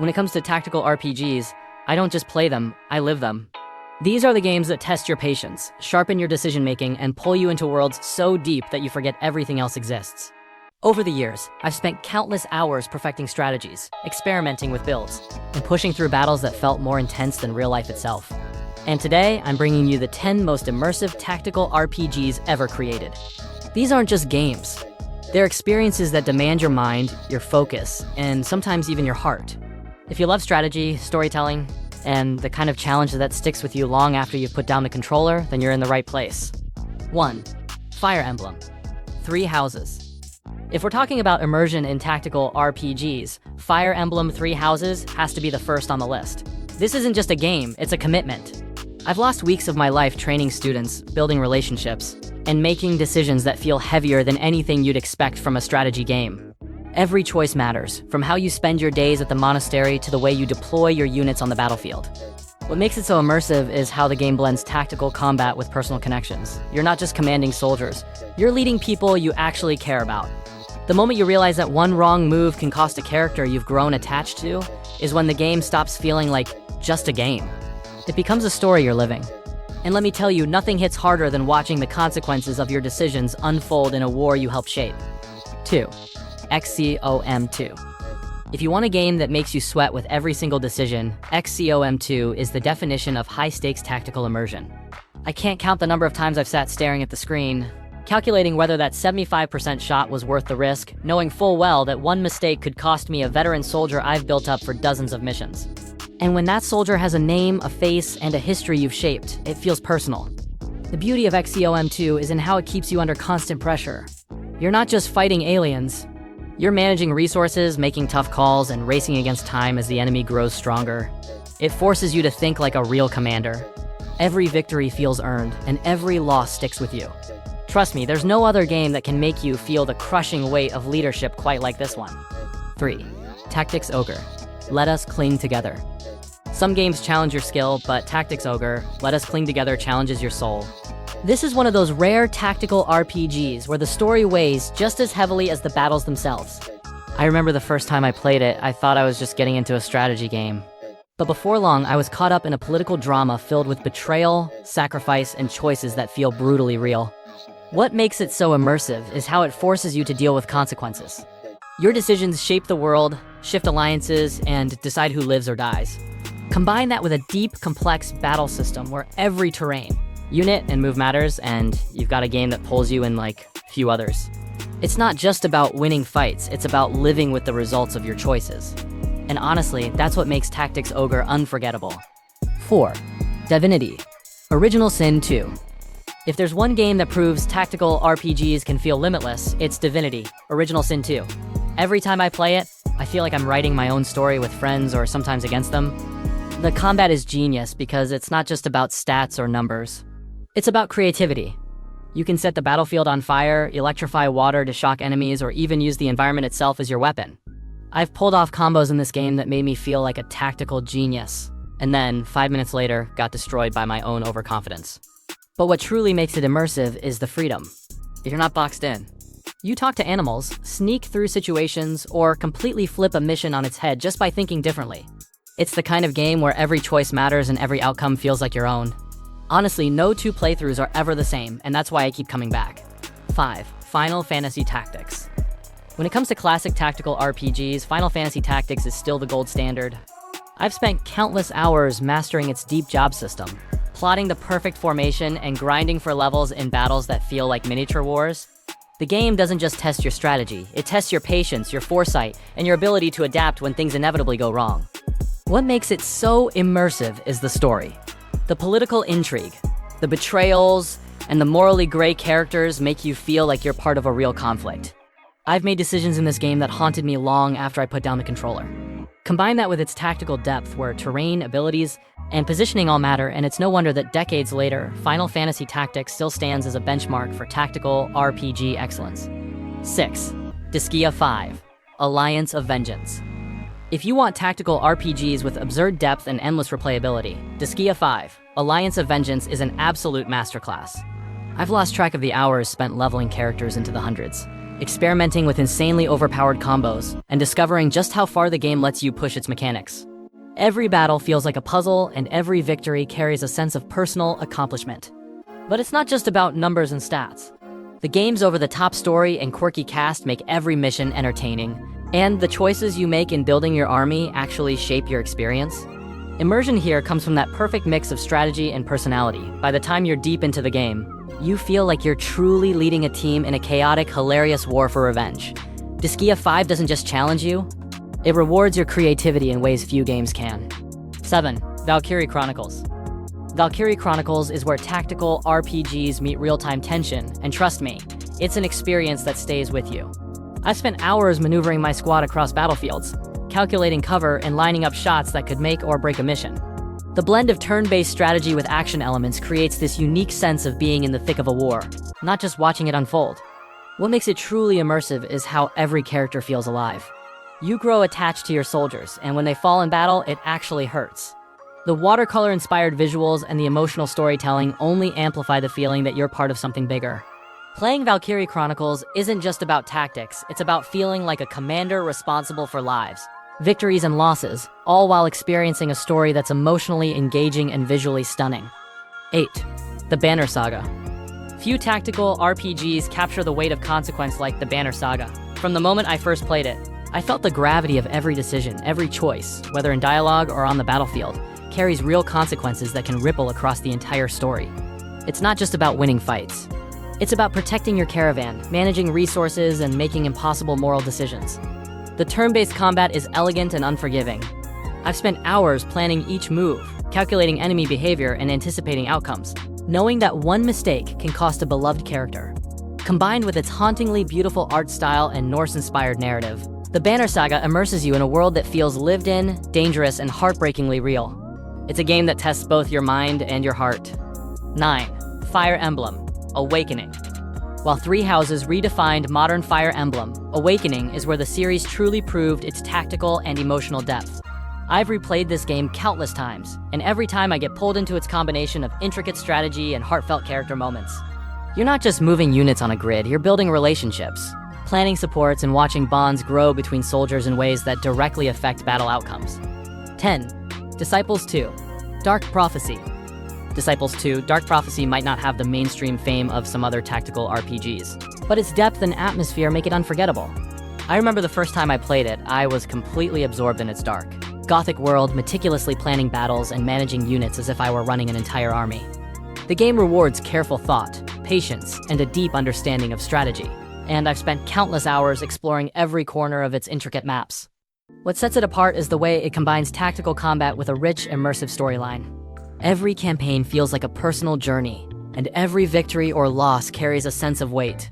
When it comes to tactical RPGs, I don't just play them, I live them. These are the games that test your patience, sharpen your decision-making, and pull you into worlds so deep that you forget everything else exists. Over the years, I've spent countless hours perfecting strategies, experimenting with builds, and pushing through battles that felt more intense than real life itself. And today, I'm bringing you the 10 most immersive tactical RPGs ever created. These aren't just games. They're experiences that demand your mind, your focus, and sometimes even your heart. If you love strategy, storytelling, and the kind of challenge that sticks with you long after you've put down the controller, then you're in the right place. 1. Fire Emblem. 3 Houses. If we're talking about immersion in tactical RPGs, Fire Emblem 3 Houses has to be the first on the list. This isn't just a game, it's a commitment. I've lost weeks of my life training students, building relationships, and making decisions that feel heavier than anything you'd expect from a strategy game. Every choice matters, from how you spend your days at the monastery to the way you deploy your units on the battlefield. What makes it so immersive is how the game blends tactical combat with personal connections. You're not just commanding soldiers, you're leading people you actually care about. The moment you realize that one wrong move can cost a character you've grown attached to is when the game stops feeling like just a game. It becomes a story you're living. And let me tell you, nothing hits harder than watching the consequences of your decisions unfold in a war you helped shape. 2. XCOM 2. If you want a game that makes you sweat with every single decision, XCOM 2 is the definition of high-stakes tactical immersion. I can't count the number of times I've sat staring at the screen, calculating whether that 75% shot was worth the risk, knowing full well that one mistake could cost me a veteran soldier I've built up for dozens of missions. And when that soldier has a name, a face, and a history you've shaped, it feels personal. The beauty of XCOM 2 is in how it keeps you under constant pressure. You're not just fighting aliens. You're managing resources, making tough calls, and racing against time as the enemy grows stronger. It forces you to think like a real commander. Every victory feels earned, and every loss sticks with you. Trust me, there's no other game that can make you feel the crushing weight of leadership quite like this one. 3. Tactics Ogre. Let Us Cling Together. Some games challenge your skill, but Tactics Ogre, Let Us Cling Together challenges your soul. This is one of those rare tactical RPGs where the story weighs just as heavily as the battles themselves. I remember the first time I played it, I thought I was just getting into a strategy game. But before long, I was caught up in a political drama filled with betrayal, sacrifice, and choices that feel brutally real. What makes it so immersive is how it forces you to deal with consequences. Your decisions shape the world, shift alliances, and decide who lives or dies. Combine that with a deep, complex battle system where every terrain, unit, and move matters, and you've got a game that pulls you in like few others. It's not just about winning fights, it's about living with the results of your choices. And honestly, that's what makes Tactics Ogre unforgettable. 4. Divinity Original Sin 2. If there's one game that proves tactical RPGs can feel limitless, it's Divinity Original Sin 2. Every time I play it, I feel like I'm writing my own story with friends or sometimes against them. The combat is genius because it's not just about stats or numbers. It's about creativity. You can set the battlefield on fire, electrify water to shock enemies, or even use the environment itself as your weapon. I've pulled off combos in this game that made me feel like a tactical genius, and then, 5 minutes later, got destroyed by my own overconfidence. But what truly makes it immersive is the freedom. You're not boxed in. You talk to animals, sneak through situations, or completely flip a mission on its head just by thinking differently. It's the kind of game where every choice matters and every outcome feels like your own. Honestly, no two playthroughs are ever the same, and that's why I keep coming back. 5. Final Fantasy Tactics. When it comes to classic tactical RPGs, Final Fantasy Tactics is still the gold standard. I've spent countless hours mastering its deep job system, plotting the perfect formation and grinding for levels in battles that feel like miniature wars. The game doesn't just test your strategy, it tests your patience, your foresight, and your ability to adapt when things inevitably go wrong. What makes it so immersive is the story. The political intrigue, the betrayals, and the morally gray characters make you feel like you're part of a real conflict. I've made decisions in this game that haunted me long after I put down the controller. Combine that with its tactical depth where terrain, abilities, and positioning all matter, and it's no wonder that decades later, Final Fantasy Tactics still stands as a benchmark for tactical RPG excellence. 6. Diskia 5. Alliance of Vengeance. If you want tactical RPGs with absurd depth and endless replayability, Diskia 5, Alliance of Vengeance is an absolute masterclass. I've lost track of the hours spent leveling characters into the hundreds, experimenting with insanely overpowered combos, and discovering just how far the game lets you push its mechanics. Every battle feels like a puzzle, and every victory carries a sense of personal accomplishment. But it's not just about numbers and stats. The game's over-the-top story and quirky cast make every mission entertaining, and the choices you make in building your army actually shape your experience. Immersion here comes from that perfect mix of strategy and personality. By the time you're deep into the game, you feel like you're truly leading a team in a chaotic, hilarious war for revenge. Diskia 5 doesn't just challenge you, it rewards your creativity in ways few games can. 7. Valkyrie Chronicles. Valkyrie Chronicles is where tactical RPGs meet real-time tension, and trust me, it's an experience that stays with you. I've spent hours maneuvering my squad across battlefields, calculating cover and lining up shots that could make or break a mission. The blend of turn-based strategy with action elements creates this unique sense of being in the thick of a war, not just watching it unfold. What makes it truly immersive is how every character feels alive. You grow attached to your soldiers, and when they fall in battle, it actually hurts. The watercolor-inspired visuals and the emotional storytelling only amplify the feeling that you're part of something bigger. Playing Valkyrie Chronicles isn't just about tactics, it's about feeling like a commander responsible for lives, victories and losses, all while experiencing a story that's emotionally engaging and visually stunning. 8. The Banner Saga. Few tactical RPGs capture the weight of consequence like the Banner Saga. From the moment I first played it, I felt the gravity of every decision, every choice, whether in dialogue or on the battlefield, carries real consequences that can ripple across the entire story. It's not just about winning fights. It's about protecting your caravan, managing resources, and making impossible moral decisions. The turn-based combat is elegant and unforgiving. I've spent hours planning each move, calculating enemy behavior and anticipating outcomes, knowing that one mistake can cost a beloved character. Combined with its hauntingly beautiful art style and Norse-inspired narrative, the Banner Saga immerses you in a world that feels lived in, dangerous, and heartbreakingly real. It's a game that tests both your mind and your heart. 9. Fire Emblem, Awakening. While Three Houses redefined modern Fire Emblem, Awakening is where the series truly proved its tactical and emotional depth. I've replayed this game countless times, and every time I get pulled into its combination of intricate strategy and heartfelt character moments. You're not just moving units on a grid, you're building relationships, planning supports, and watching bonds grow between soldiers in ways that directly affect battle outcomes. 10. Disciples 2, Dark Prophecy. Disciples 2, Dark Prophecy might not have the mainstream fame of some other tactical RPGs, but its depth and atmosphere make it unforgettable. I remember the first time I played it, I was completely absorbed in its dark, gothic world, meticulously planning battles and managing units as if I were running an entire army. The game rewards careful thought, patience, and a deep understanding of strategy, and I've spent countless hours exploring every corner of its intricate maps. What sets it apart is the way it combines tactical combat with a rich, immersive storyline. Every campaign feels like a personal journey, and every victory or loss carries a sense of weight.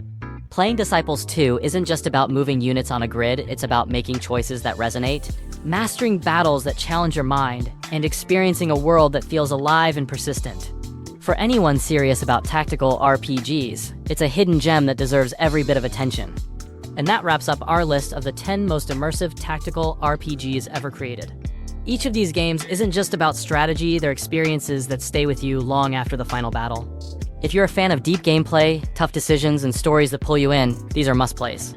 Playing Disciples 2 isn't just about moving units on a grid, it's about making choices that resonate, mastering battles that challenge your mind, and experiencing a world that feels alive and persistent. For anyone serious about tactical RPGs, it's a hidden gem that deserves every bit of attention. And that wraps up our list of the 10 most immersive tactical RPGs ever created. Each of these games isn't just about strategy, they're experiences that stay with you long after the final battle. If you're a fan of deep gameplay, tough decisions, and stories that pull you in, these are must-plays.